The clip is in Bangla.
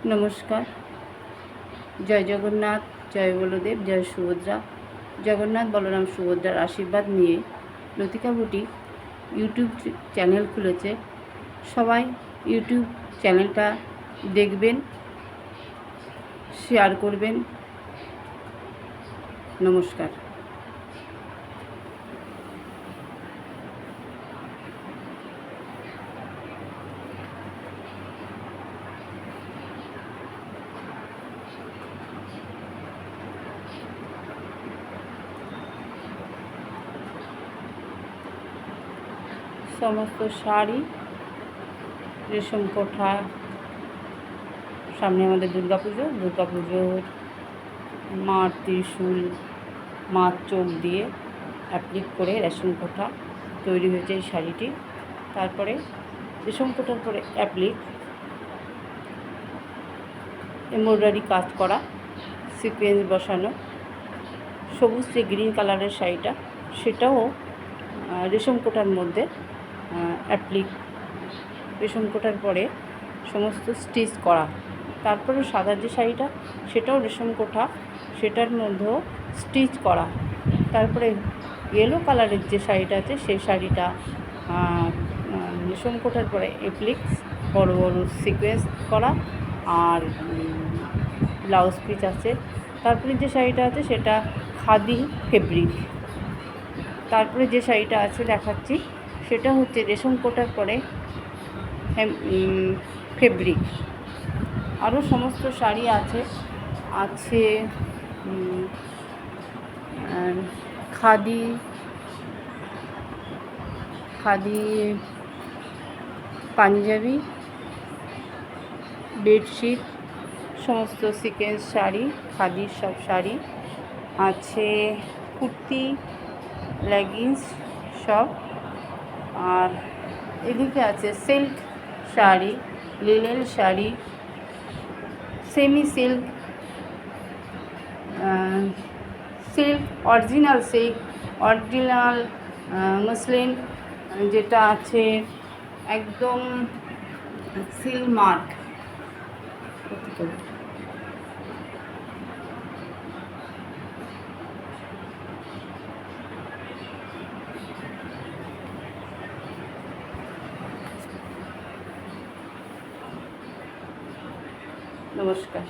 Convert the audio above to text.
নমস্কার। জয় জগন্নাথ, জয় বলদেব, জয় সুভদ্রা। জগন্নাথ বলরাম সুভদ্রার আশীর্বাদ নিয়ে লতিকা বুটিক ইউটিউব চ্যানেল খুলেছে। সবাই ইউটিউব চ্যানেলটা দেখবেন, শেয়ার করবেন। নমস্কার। সমস্ত শাড়ি, রেশম কোঠা। সামনে আমাদের দুর্গাপুজোর মার ত্রিশূল, মার চোখ দিয়ে অ্যাপ্লিক করে রেশম কোঠা তৈরি হয়েছে এই শাড়িটি। তারপরে রেশম কোঠার পরে অ্যাপ্লিক এমব্রয়ডারি কাজ করা, সিকোয়েন্স বসানো। সবুজ যে গ্রিন কালারের শাড়িটা, সেটাও রেশম কোঠার মধ্যে অ্যাপ্লিক, রেশম কোঠার পরে সমস্ত স্টিচ করা। তারপরে সাদা যে শাড়িটা, সেটাও রেশম কোঠা, সেটার মধ্যেও স্টিচ করা। তারপরে ইয়েলো কালারের যে শাড়িটা আছে, সেই শাড়িটা রেশম কোঠার পরে অ্যাপ্লিক্স, বড় বড় সিকোয়েন্স করা, আর ব্লাউজ পিস আছে। তারপরে যে শাড়িটা আছে সেটা খাদি ফেব্রিক। তারপরে যে শাড়িটা আছে দেখাচ্ছি, সেটা হচ্ছে রেশম কোটার পরে ফেব্রিক। আরও সমস্ত শাড়ি আছে খাদি পাঞ্জাবি, বেডশিট, সমস্ত সিকোয়েন্স শাড়ি, খাদির সব শাড়ি আছে, কুর্তি, লেগিংস সব। আর এদিকে আছে silk sari, linen sari, semi silk, silk, original muslin, যেটা আছে একদম সিল মার্ক। নমস্কার।